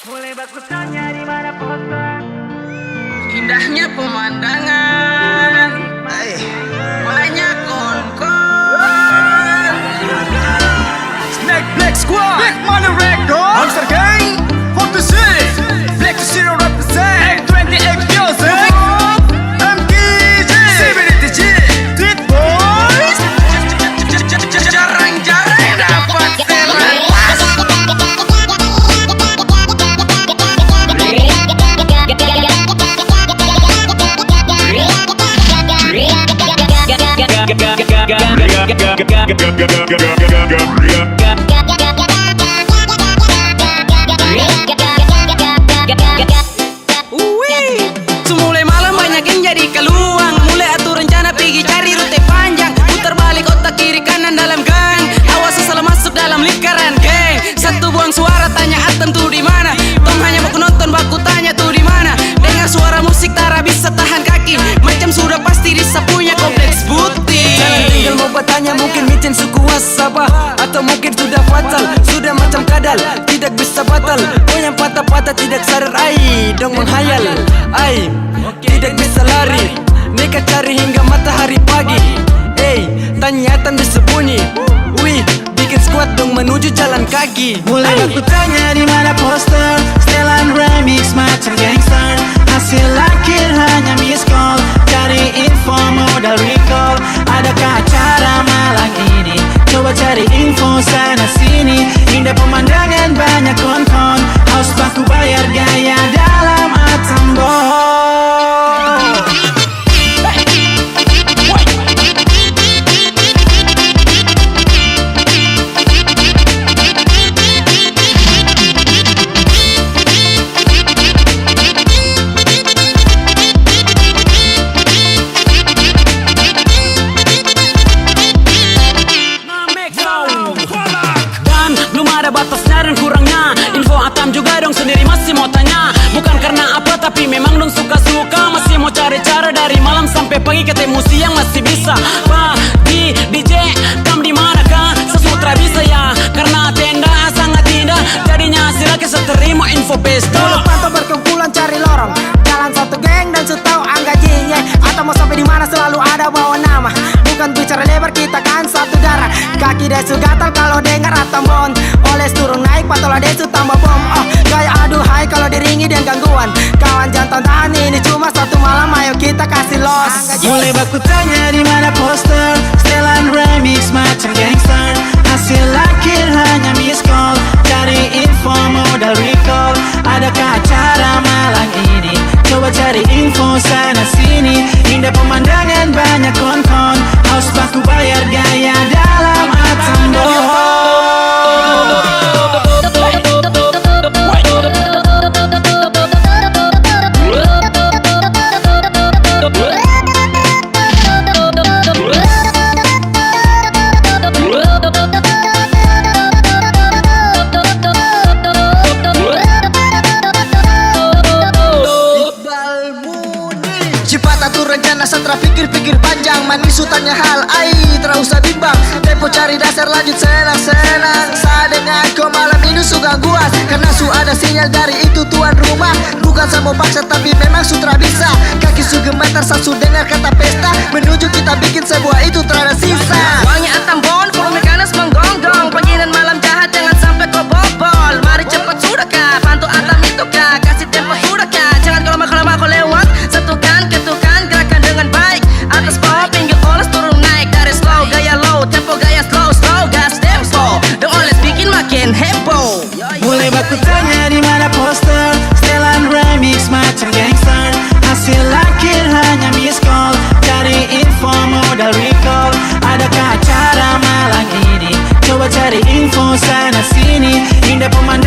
Mulai baku tanya di mana poster. Indahnya pemandangan, banyak kon-kon. Snake Black Squad, Big Money Record, Monster Gang, 46, Black Zero represent, 28 Music, MKG, CBDTG, Street Boys. Jarang-jarang dapat selepas. Semulai malam banyak yang jadi keluang. Mulai atur rencana pergi cari rute panjang. Putar balik otak kiri kanan dalam gang. Awas salah masuk dalam lingkaran geng. Satu buang suara tanya Atem tuh di mana. Tom hanya baku nonton baku tanya tuh di mana. Dengar suara musik tara bisa tahan kaki. Macam sudah pasti disapunya kompleks putih. Jangan tinggal mau bertanya mungkin micin suku wasaba. Atau mungkin sudah fatal, sudah macam kadal, tidak bisa batal. Oh yang patah-patah tidak sadar, ai dong menghayal, ai tidak bisa lari. Nekat cari hingga matahari pagi. Tanya Atem bersembunyi. Wih, bikin squad dong menuju jalan kaki. Mulai aku tanya di mana poster, setelan remix macam gangster. Hasil akhir hanya miss call, cari info modal recall. Adakah acara malam ini? Coba cari info sana sini. Indah pemandangan banyak kon-kon. Haus baku bayar gaya dalam Atem boy. Batasnya dan kurangnya info Atem juga dong sendiri masih mau tanya. Bukan karena apa tapi memang dong suka-suka. Masih mau cari cara dari malam sampai pagi ketemu siang masih bisa. Pagi DJ kam di mana kah? Sesutra bisa ya karena tenda sangat indah. Jadinya silake seterima info pesta. Kalau pantau berkumpulan cari lorong, jalan satu geng dan setahu anggajinya. Atau mau sampai di mana selalu ada bawa nama. Bukan bicara lebar kita kan satu darah. Kaki desu gatal kalau dengar Atem bon. Oles turun naik patola desu tambah bom. Gaya aduhai kalau diringi dan gangguan. Kawan jantan tahan ini cuma satu malam. Ayo kita kasih los. Mulai baku tanya di mana poster, setelan remix macam gangster. Hasil akhir hanya miss call, cari info modal recall. Adakah acara malam ini? Coba cari info sana sini. Indah pemandangan banyak kon-kon. Haus baku bayar gaya dalam Atem boy. Cepat atur rencana setelah pikir-pikir panjang. Manis tanya hal, tak usah bimbang. Tempo cari dasar lanjut senang-senang. Saat dengan kau malam ini suka gangguan. Karena su ada sinyal dari itu tuan rumah. Bukan sama paksa tapi memang sutra bisa. Kaki su gemetar saat su dengar kata pesta. Menuju kita bikin sebuah itu terada sisa. Wangi Atem bon, volume ganas menggonggong. Pagi dan malam jahat jangan sampai kau bobol. Mari cepat sudah kah, bantu Atem itu kah. Kasih tempo sudah kah, jangan kalau kau lewat. Satukan, ketukan, gerakan dengan baik. Atas bawah pinggir oles turun naik. Dari slow, gaya low, tempo gaya slow, slow gas tempo. Dan oles bikin makin heboh. Mulai baku tanya di mana poster, setelan remix macam gangster. Hasil akhir hanya miss call, cari info modal recall. Adakah acara malam ini? Coba cari info sana sini. Indah pemandangan